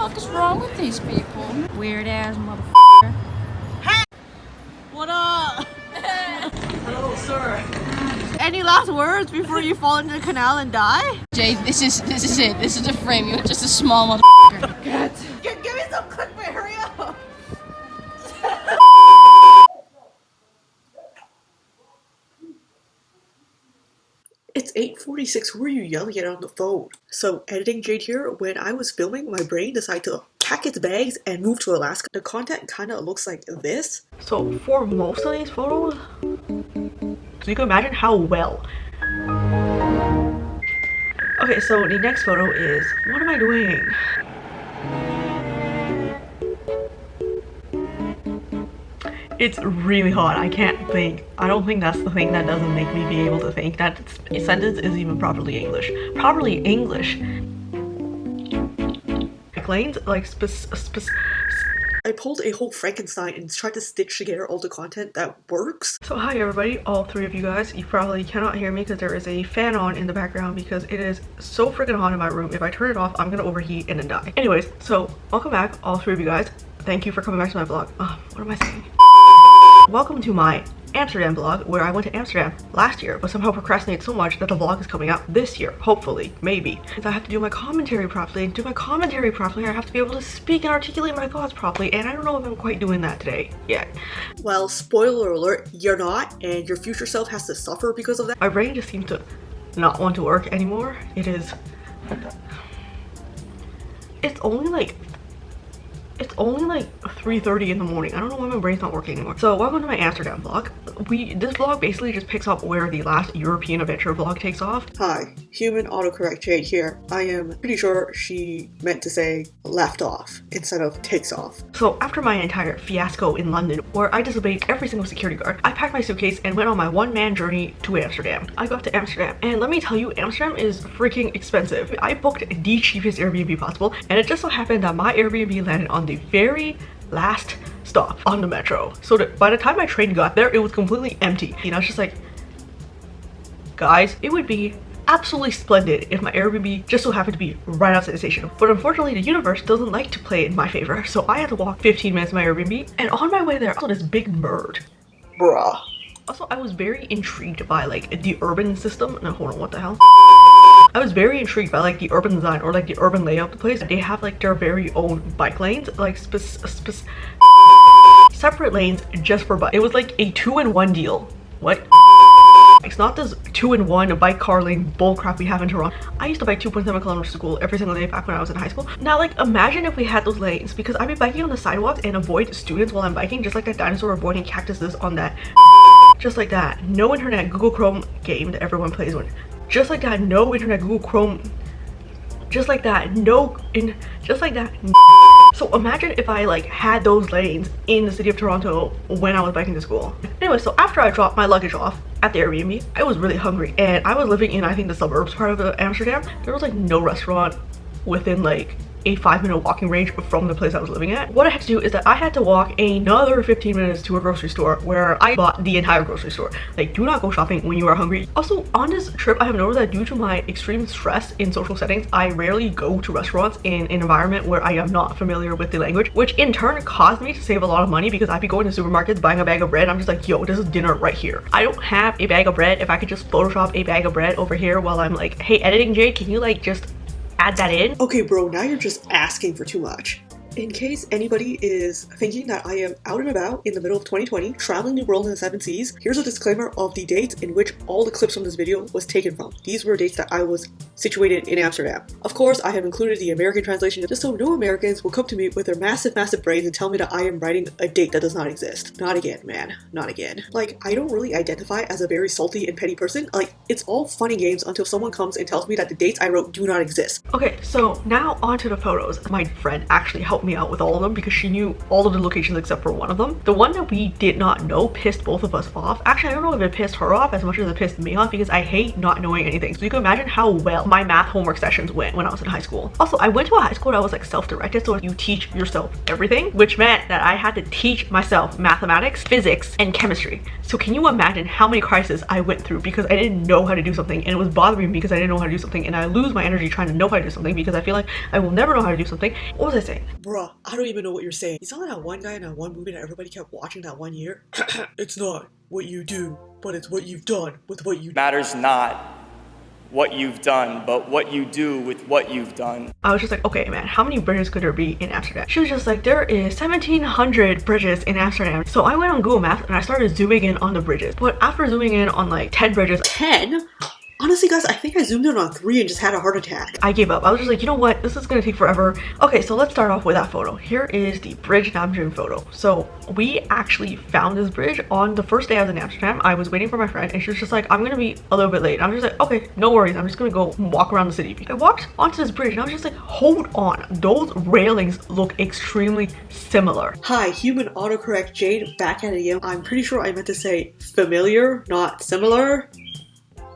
fuck is wrong with these people? Weird ass motherfucker. What up? Hello, sir. Any last words before you fall into the canal and die? Jay, this is it. This is the frame. You're just a small motherfucker. Give me some clickbait, hurry up! It's 8:46. Who are you yelling at on the phone? So, editing Jade here. When I was filming, my brain decided to pack its bags and move to Alaska. The content kind of looks like this. So, for most of these photos, so you can imagine how well. Okay, so the next photo is, what am I doing? It's really hot. I can't think. I don't think that's the thing that doesn't make me be able to think. That sentence is even properly English. Properly English. Lanes, like I pulled a whole Frankenstein and tried to stitch together all the content that works. So hi everybody, all three of you guys. You probably cannot hear me because there is a fan on in the background because it is so freaking hot in my room. If I turn it off, I'm gonna overheat and then die. Anyways, so welcome back, all three of you guys. Thank you for coming back to my vlog. What am I saying? Welcome to my Amsterdam vlog, where I went to Amsterdam last year but somehow procrastinated so much that the vlog is coming out this year, hopefully, maybe. Because I have to do my commentary properly, and to do my commentary properly I have to be able to speak and articulate my thoughts properly, and I don't know if I'm quite doing that today yet. Well, spoiler alert, you're not, and your future self has to suffer because of that. My brain just seems to not want to work anymore. It's only like 3:30 in the morning. I don't know why my brain's not working anymore. So welcome to my Amsterdam vlog. This vlog basically just picks up where the last European adventure vlog takes off. Hi, human autocorrect Jade here. I am pretty sure she meant to say left off instead of takes off. So after my entire fiasco in London, where I disobeyed every single security guard, I packed my suitcase and went on my one-man journey to Amsterdam. I got to Amsterdam, and let me tell you, Amsterdam is freaking expensive. I booked the cheapest Airbnb possible, and it just so happened that my Airbnb landed on the very last stop on the metro. So that by the time my train got there, it was completely empty. You know, it's just like, guys, it would be absolutely splendid if my Airbnb just so happened to be right outside the station. But unfortunately, the universe doesn't like to play in my favor, so I had to walk 15 minutes to my Airbnb, and on my way there, I saw this big bird. Bruh. Also, I was very intrigued by like the urban system. No, hold on, what the hell? I was very intrigued by like the urban design or like the urban layout of the place. They have like their very own bike lanes, like separate lanes just for bike. It was like a 2-in-1 deal. What? It's not this 2-in-1 bike car lane bullcrap we have in Toronto. I used to bike 2.7 kilometers to school every single day back when I was in high school. Now, like, imagine if we had those lanes, because I'd be biking on the sidewalks and avoid students while I'm biking, just like that dinosaur avoiding cactuses on that. Just like that. No internet Google Chrome game that everyone plays with. Just like that, no internet Google Chrome. Just like that, just like that. So imagine if I like had those lanes in the city of Toronto when I was biking to school. Anyway, so after I dropped my luggage off at the Airbnb, I was really hungry, and I was living in, I think, the suburbs part of Amsterdam. There was like no restaurant within like a 5-minute walking range from the place I was living at. What I had to do is that I had to walk another 15 minutes to a grocery store where I bought the entire grocery store. Like, do not go shopping when you are hungry. Also, on this trip, I have noticed that due to my extreme stress in social settings, I rarely go to restaurants in an environment where I am not familiar with the language, which in turn caused me to save a lot of money because I'd be going to supermarkets, buying a bag of bread. I'm just like, yo, this is dinner right here. I don't have a bag of bread. If I could just Photoshop a bag of bread over here while I'm like, hey, editing Jade, can you like just add that in? Okay, bro, now you're just asking for too much. In case anybody is thinking that I am out and about in the middle of 2020, traveling the world in the 7 seas, here's a disclaimer of the dates in which all the clips from this video was taken from. These were dates that I was situated in Amsterdam. Of course, I have included the American translation just so no Americans will come to me with their massive brains and tell me that I am writing a date that does not exist. Not again, man. Not again. Like, I don't really identify as a very salty and petty person. Like, it's all fun and games until someone comes and tells me that the dates I wrote do not exist. Okay, so now onto the photos. My friend actually helped help me out with all of them because she knew all of the locations except for one of them. The one that we did not know pissed both of us off. Actually, I don't know if it pissed her off as much as it pissed me off because I hate not knowing anything. So you can imagine how well my math homework sessions went when I was in high school. Also, I went to a high school that was like self-directed, so you teach yourself everything, which meant that I had to teach myself mathematics, physics, and chemistry. So can you imagine how many crises I went through because I didn't know how to do something, and it was bothering me because I didn't know how to do something, and I lose my energy trying to know how to do something because I feel like I will never know how to do something. What was I saying? Bruh, I don't even know what you're saying. You sound like that one guy in that one movie that everybody kept watching that one year. It's not what you do, but it's what you've done with what you do. Matters not what you've done, but what you do with what you've done. I was just like, okay man, how many bridges could there be in Amsterdam? She was just like, there is 1,700 bridges in Amsterdam. So I went on Google Maps and I started zooming in on the bridges. But after zooming in on like 10 bridges, 10? Honestly guys, I think I zoomed in on 3 and just had a heart attack. I gave up. I was just like, you know what? This is gonna take forever. Okay, so let's start off with that photo. Here is the bridge Namjoon photo. So we actually found this bridge on the first day I was in Amsterdam. I was waiting for my friend and she was just like, I'm gonna be a little bit late. I'm just like, okay, no worries. I'm just gonna go walk around the city. I walked onto this bridge and I was just like, hold on. Those railings look extremely similar. Hi, human autocorrect Jade back at it again. I'm pretty sure I meant to say familiar, not similar.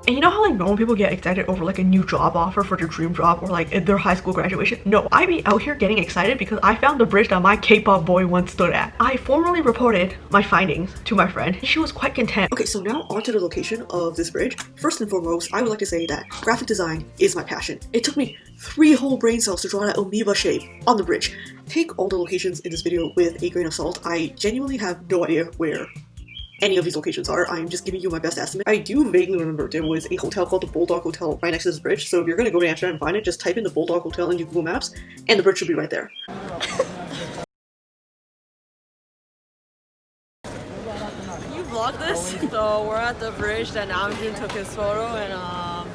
And you know how like normal people get excited over like a new job offer for their dream job or like their high school graduation? No, I be out here getting excited because I found the bridge that my K-pop boy once stood at. I formally reported my findings to my friend and she was quite content. Okay, so now onto the location of this bridge. First and foremost, I would like to say that graphic design is my passion. It took me 3 whole brain cells to draw that amoeba shape on the bridge. Take all the locations in this video with a grain of salt. I genuinely have no idea where any of these locations are. I'm just giving you my best estimate. I do vaguely remember there was a hotel called the Bulldog Hotel right next to this bridge, so if you're gonna go to Amsterdam and find it, just type in the Bulldog Hotel into Google Maps, and the bridge should be right there. You vlog this? So we're at the bridge that Namjoon took his photo, and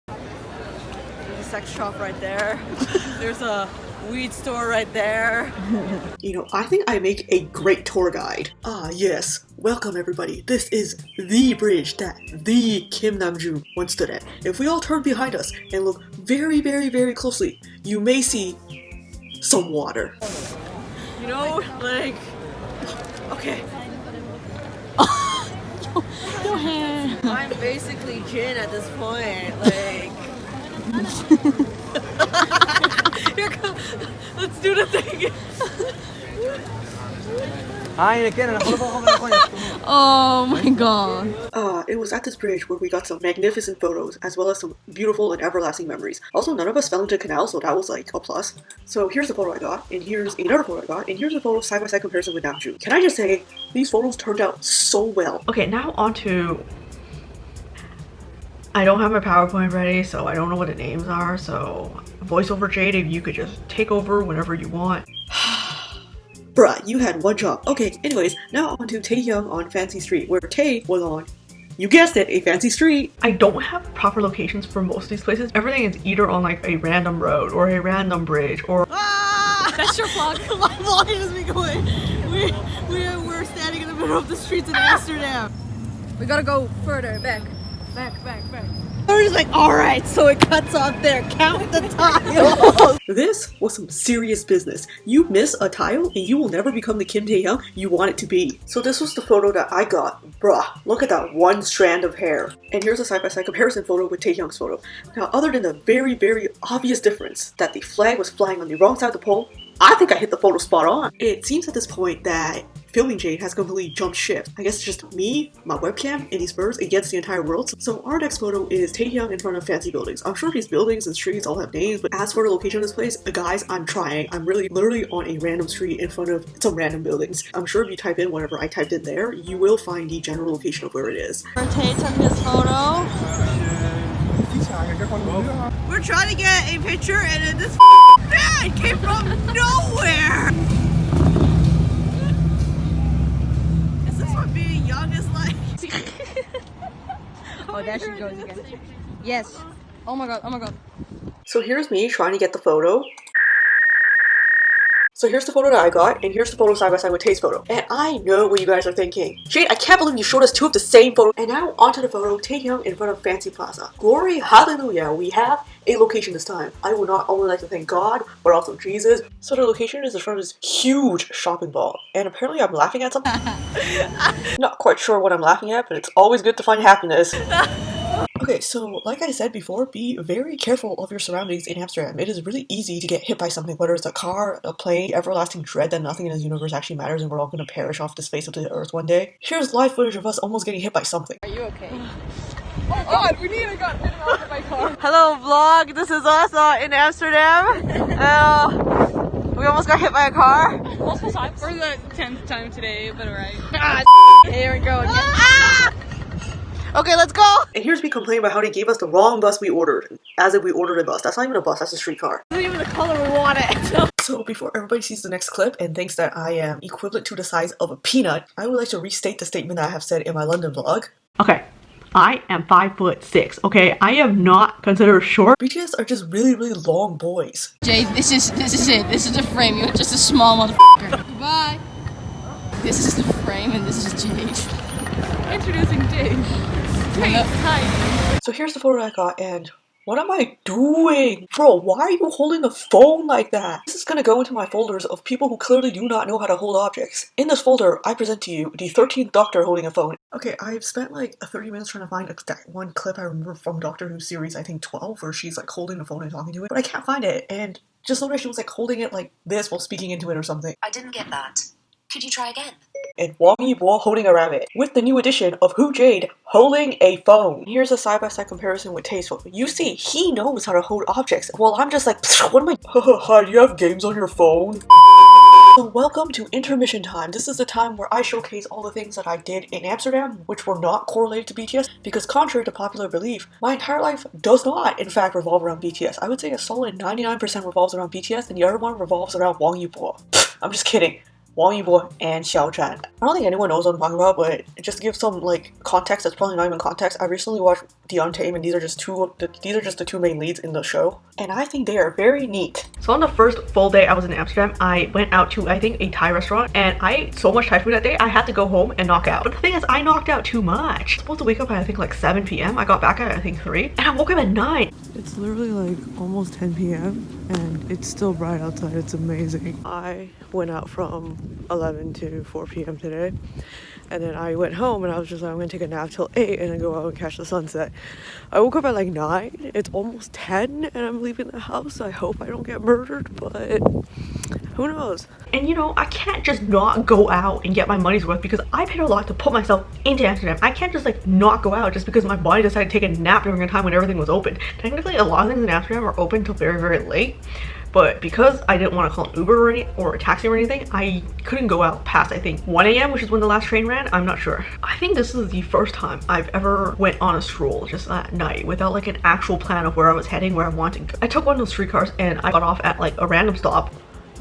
there's a sex shop right there. There's a weed store right there. You know, I think I make a great tour guide. Ah yes, welcome everybody. This is the bridge that the Kim Namjoon once stood at. If we all turn behind us and look very, very, very closely, you may see some water. You know, like, okay. Your hair. I'm basically Jin at this point, like. Here come. Let's do the thing. Oh my god. It was at this bridge where we got some magnificent photos, as well as some beautiful and everlasting memories. Also, none of us fell into canal, so that was like a plus. So here's the photo I got, and here's another photo I got, and here's a photo side-by-side comparison with Namjoon. Can I just say, these photos turned out so well. Okay, now on to... I don't have my PowerPoint ready, so I don't know what the names are, so voiceover Jade, if you could just take over whenever you want. Bruh, you had one job. Okay, anyways, now on to Taehyung on Fancy Street, where Tae was on, you guessed it, a fancy street. I don't have proper locations for most of these places. Everything is either on like a random road or a random bridge or... That's your vlog. My vlog is me going. We're standing in the middle of the streets in Amsterdam. We gotta go further, back. We're just like, alright, so it cuts off there. Count the tiles. This was some serious business. You miss a tile and you will never become the Kim Taehyung you want it to be. So this was the photo that I got. Bruh, look at that one strand of hair. And here's a side-by-side comparison photo with Taehyung's photo. Now, other than the very, very obvious difference that the flag was flying on the wrong side of the pole, I think I hit the photo spot on. It seems at this point that filming Jade has completely jumped ship. I guess it's just me, my webcam, and these birds against the entire world. So our next photo is Taehyung in front of fancy buildings. I'm sure these buildings and streets all have names, but as for the location of this place, guys, I'm trying. I'm really literally on a random street in front of some random buildings. I'm sure if you type in whatever I typed in there, you will find the general location of where it is. Tay took his photo. We're trying to get a picture and then this man came from nowhere. Is this what being young is like? Oh, there she goes again. Yes. Oh my god, oh my god. So here's me trying to get the photo. So here's the photo that I got, and here's the photo side by side with Tay's photo. And I know what you guys are thinking. Jade, I can't believe you showed us two of the same photo. And now onto the photo, Taehyung in front of Fancy Plaza. Glory, hallelujah, we have a location this time. I would not only like to thank God, but also Jesus. So the location is in front of this huge shopping mall. And apparently I'm laughing at something. Not quite sure what I'm laughing at, but it's always good to find happiness. Okay, so like I said before, be very careful of your surroundings in Amsterdam. It is really easy to get hit by something, whether it's a car, a plane, everlasting dread that nothing in this universe actually matters and we're all going to perish off the face of the earth one day. Here's live footage of us almost getting hit by something. Are you okay? Oh God, we need to get out of my car. Hello vlog, this is us in Amsterdam. We almost got hit by a car. Multiple times. For the 10th time today, but alright. Here we go again. Ah! Okay, let's go! And here's me complaining about how they gave us the wrong bus we ordered. As if we ordered a bus. That's not even a bus, that's a streetcar. It's not even the color we want it. So before everybody sees the next clip and thinks that I am equivalent to the size of a peanut, I would like to restate the statement that I have said in my London vlog. Okay, I am 5'6", okay? I am not considered short. BTS are just really, really long boys. Jade, this is it. This is the frame. You're just a small motherfucker. Goodbye. This is the frame and this is Jade. Introducing Jade. Hi. So here's the photo I got, and what am I doing? Bro, why are you holding the phone like that? This is gonna go into my folders of people who clearly do not know how to hold objects. In this folder, I present to you the 13th Doctor holding a phone. Okay, I've spent like 30 minutes trying to find that one clip I remember from Doctor Who series, I think 12, where she's like holding the phone and talking to it, but I can't find it, and just noticed she was like holding it like this while speaking into it or something. I didn't get that. Could you try again? And Wang Yibo holding a rabbit, with the new addition of Who Jade holding a phone. Here's a side-by-side comparison with Tae's phone. You see, he knows how to hold objects, while I'm just like, what am I? Hi, do you have games on your phone? So welcome to intermission time. This is the time where I showcase all the things that I did in Amsterdam, which were not correlated to BTS, because contrary to popular belief, my entire life does not, in fact, revolve around BTS. I would say a solid 99% revolves around BTS, and the other one revolves around Wang Yibo. I'm just kidding. Wang Yibo and Xiao Chan. I don't think anyone knows what I'm talking about, but just to give some like context that's probably not even context, I recently watched The Untamed, and these are just the two main leads in the show, and I think they are very neat. So on the first full day I was in Amsterdam, I went out to, I think, a Thai restaurant, and I ate so much Thai food that day, I had to go home and knock out. But the thing is, I knocked out too much. I was supposed to wake up at, I think, like 7 p.m. I got back at, I think, 3, and I woke up at 9. It's literally like almost 10 p.m. and it's still bright outside. It's amazing. I went out from 11 to 4 p.m. today, and then I went home and I was just like, I'm gonna take a nap till 8 and then go out and catch the sunset. I woke up at like 9. It's almost 10 and I'm leaving the house. I hope I don't get murdered, but who knows? And you know, I can't just not go out and get my money's worth because I paid a lot to put myself into Amsterdam. I can't just like not go out just because my body decided to take a nap during a time when everything was open. Technically, a lot of things in Amsterdam are open till very, very late. But because I didn't want to call an Uber or a taxi or anything, I couldn't go out past, I think, 1 a.m., which is when the last train ran. I'm not sure. I think this is the first time I've ever went on a stroll just at night without like an actual plan of where I was heading, where I wanted to go. I took one of those streetcars and I got off at like a random stop.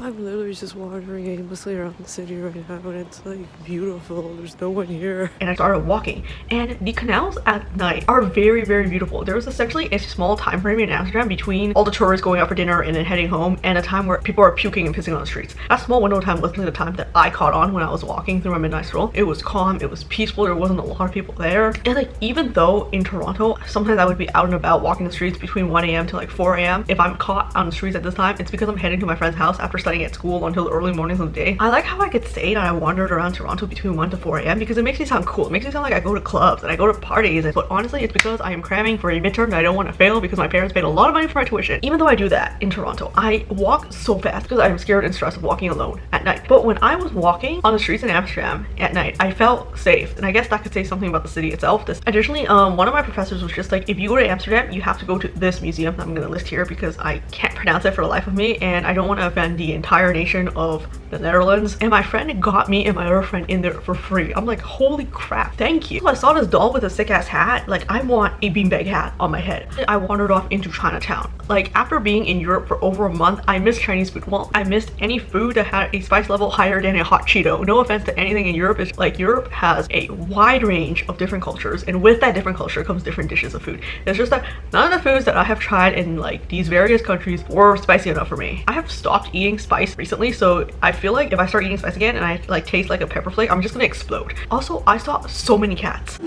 I'm literally just wandering aimlessly around the city right now, and it's like beautiful. There's no one here. And I started walking, and the canals at night are very, very beautiful. There was essentially a small time frame in Amsterdam between all the tourists going out for dinner and then heading home and a time where people are puking and pissing on the streets. That small window of time was the time that I caught on when I was walking through my midnight stroll. It was calm, it was peaceful, there wasn't a lot of people there. And like, even though in Toronto, sometimes I would be out and about walking the streets between 1 a.m. to like 4 a.m. If I'm caught on the streets at this time, it's because I'm heading to my friend's house after studying at school until the early mornings of the day. I like how I could say that I wandered around Toronto between 1 to 4 a.m. because it makes me sound cool. It makes me sound like I go to clubs and I go to parties. But honestly, it's because I am cramming for a midterm that I don't want to fail because my parents paid a lot of money for my tuition. Even though I do that in Toronto, I walk so fast because I'm scared and stressed of walking alone at night. But when I was walking on the streets in Amsterdam at night, I felt safe. And I guess that could say something about the city itself. Additionally, one of my professors was just like, if you go to Amsterdam, you have to go to this museum that I'm going to list here because I can't pronounce it for the life of me and I don't want to offend the entire nation of the Netherlands. And my friend got me and my other friend in there for free. I'm like, holy crap, thank you. So I saw this doll with a sick ass hat. Like, I want a beanbag hat on my head. I wandered off into Chinatown. Like, after being in Europe for over a month, I missed Chinese food. Well, I missed any food that had a spice level higher than a hot Cheeto. No offense to anything in Europe. It's like, Europe has a wide range of different cultures, and with that different culture comes different dishes of food. It's just that none of the foods that I have tried in like these various countries were spicy enough for me. I have stopped eating spice recently, so I feel like if I start eating spice again and I like taste like a pepper flake, I'm just gonna explode. Also, I saw so many cats.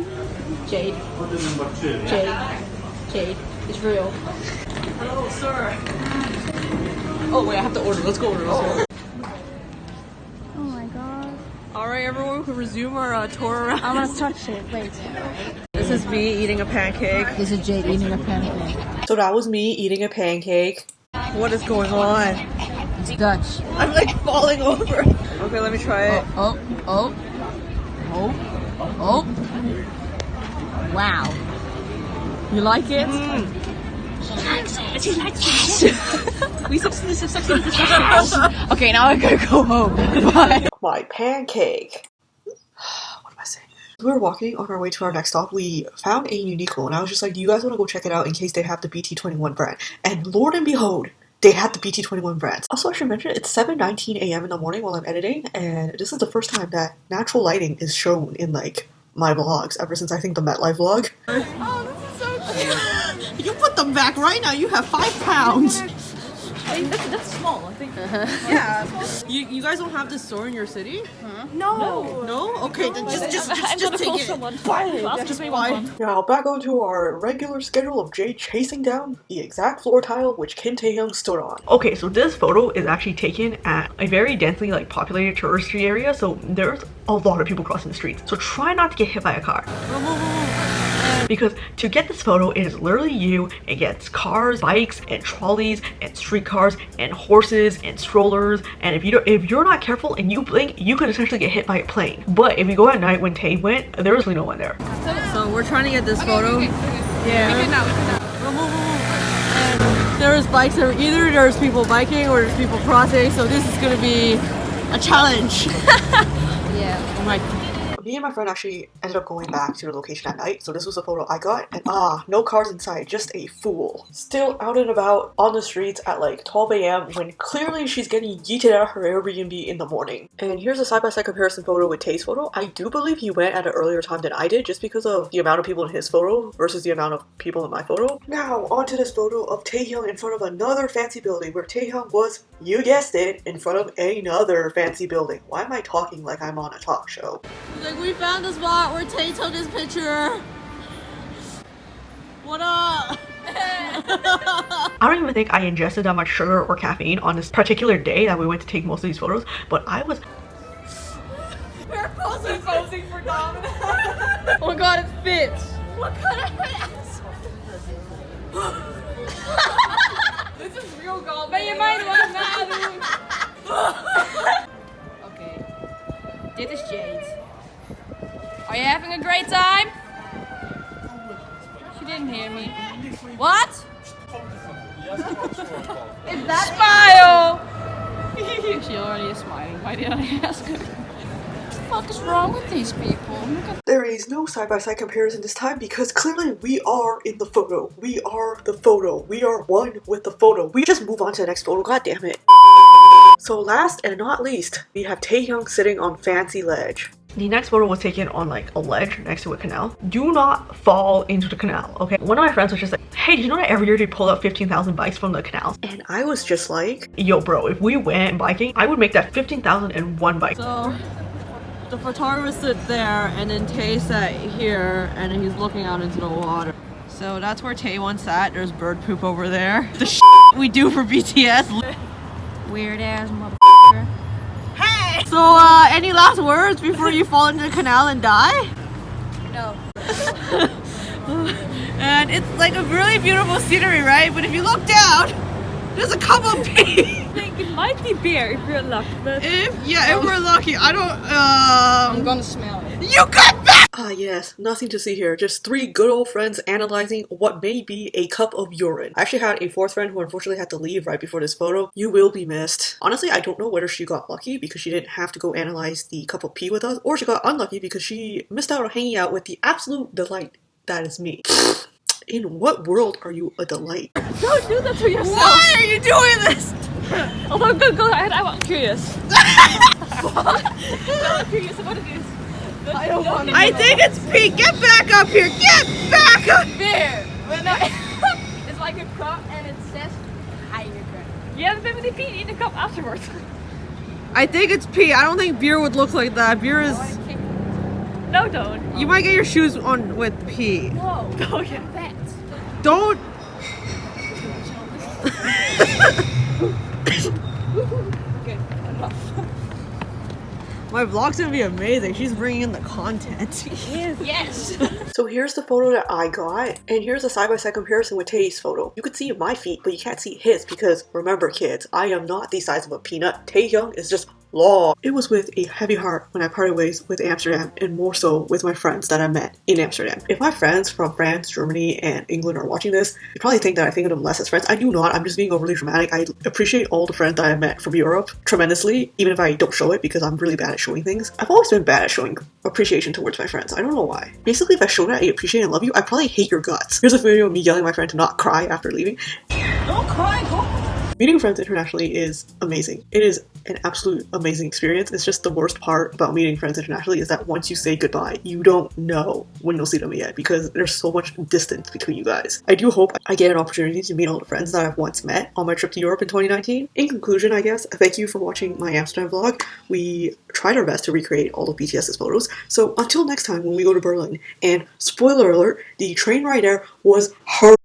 Jade. Jade. It's real. Hello, sir. Oh wait, I have to order. Let's go order. Oh my god. Alright, everyone, we can resume our tour around. I'm gonna touch it. Wait. This is me eating a pancake. This is Jade eating a pancake. So that was me eating a pancake. What is going on? It's Dutch. I'm like falling over. Okay, let me try it. Oh. Wow. You like it? Okay, now I gotta go home. Bye. My pancake. What am I saying? We were walking on our way to our next stop. We found a Uniqlo, and I was just like, do you guys want to go check it out in case they have the BT21 brand? And Lord and behold, they had the BT21 brands. Also, I should mention, it's 7:19 a.m. in the morning while I'm editing, and this is the first time that natural lighting is shown in, like, my vlogs ever since I think the MetLife vlog. Oh, this is so cute. You put them back right now. You have 5 pounds. That's small, I think. Yeah. You guys don't have this store in your city? No. No? Okay, then just take it. Buy it. Now, back onto our regular schedule of Jay chasing down the exact floor tile which Kim Tae-hyung stood on. Okay, so this photo is actually taken at a very densely like populated touristy area, so there's a lot of people crossing the streets. So try not to get hit by a car. Because to get this photo, it is literally you against cars, bikes, and trolleys, and streetcars, and horses, and strollers. And if you're not careful and you blink, you could essentially get hit by a plane. But if you go at night when Tay went, there was really no one there. So we're trying to get this photo. Yeah. We can now. And there's bikes there. Either there's people biking or there's people crossing. So this is gonna be a challenge. Yeah. Oh my. Me and my friend actually ended up going back to the location at night, so this was the photo I got, and no cars inside, just a fool. Still out and about on the streets at like 12 a.m. when clearly she's getting yeeted out of her Airbnb in the morning. And here's a side-by-side comparison photo with Tay's photo. I do believe he went at an earlier time than I did, just because of the amount of people in his photo versus the amount of people in my photo. Now, onto this photo of Taehyung in front of another fancy building, where Taehyung was, you guessed it, in front of another fancy building. Why am I talking like I'm on a talk show? Like, we found the spot where Tay took this picture. What up? I don't even think I ingested that much sugar or caffeine on this particular day that we went to take most of these photos, but I was... We're posing for Dominic. Oh my god, it fits. What kind of ass? This is real gold. Ben je mij wat nadoen? Okay. Dit is Jade. Are you having a great time? She didn't hear me. What? Is that smile? She already is smiling. Why did I ask her? What the fuck is wrong with these people? There is no side-by-side comparison this time because clearly we are in the photo. We are the photo. We are one with the photo. We just move on to the next photo, god damn it. So last and not least, we have Taehyung sitting on fancy ledge. The next photo was taken on like a ledge next to a canal. Do not fall into the canal, okay? One of my friends was just like, hey, did you know that every year they pull out 15,000 bikes from the canals? And I was just like, yo bro, if we went biking, I would make that 15,001 bikes. So the photographer sits there and then Tay sat here and then he's looking out into the water. So that's where Tay once sat. There's bird poop over there. The we do for BTS. Weird ass motherfucker. Hey! So any last words before you fall into the canal and die? No. And it's like a really beautiful scenery, right? But if you look down, there's a couple of pee. I think it might be beer if you're lucky, but If we're lucky, I don't. I'm gonna smell it. You got back. ah yes, nothing to see here. Just 3 good old friends analyzing what may be a cup of urine. I actually had a 4th friend who unfortunately had to leave right before this photo. You will be missed. Honestly, I don't know whether she got lucky because she didn't have to go analyze the cup of pee with us, or she got unlucky because she missed out on hanging out with the absolute delight that is me. In what world are you a delight? don't do that to yourself. Why are you doing this? Although, go ahead. I'm curious. I'm curious what it is. I don't want to. I think it's pee. Get back up here. Get back up. beer. But no, it's like a cup and it says Heineken. Yeah, maybe they pee in the cup afterwards. I think it's pee. I don't think beer would look like that. Beer is. No, don't. You might get your shoes on with pee. Whoa. Oh, yeah. Don't. Okay, enough. My vlog's gonna be amazing. She's bringing in the content. Yes. So here's the photo that I got, and here's a side-by-side comparison with Tay's photo. You could see my feet, but you can't see his because remember kids, I am not the size of a peanut. Taehyung is just long. It was with a heavy heart when I parted ways with Amsterdam, and more so with my friends that I met in Amsterdam. If my friends from France, Germany, and England are watching this, you probably think that I think of them less as friends. I do not. I'm just being overly dramatic. I appreciate all the friends that I met from Europe tremendously, even if I don't show it because I'm really bad at showing things. I've always been bad at showing appreciation towards my friends. I don't know why. Basically, if I showed that I appreciate and love you, I probably hate your guts. Here's a video of me yelling at my friend to not cry after leaving. Don't cry, Meeting friends internationally is amazing. It is an absolute amazing experience. It's just the worst part about meeting friends internationally is that once you say goodbye, you don't know when you'll see them again because there's so much distance between you guys. I do hope I get an opportunity to meet all the friends that I've once met on my trip to Europe in 2019. In conclusion, I guess, thank you for watching my Amsterdam vlog. We tried our best to recreate all of BTS's photos. So until next time when we go to Berlin, and spoiler alert, the train ride there was horrible.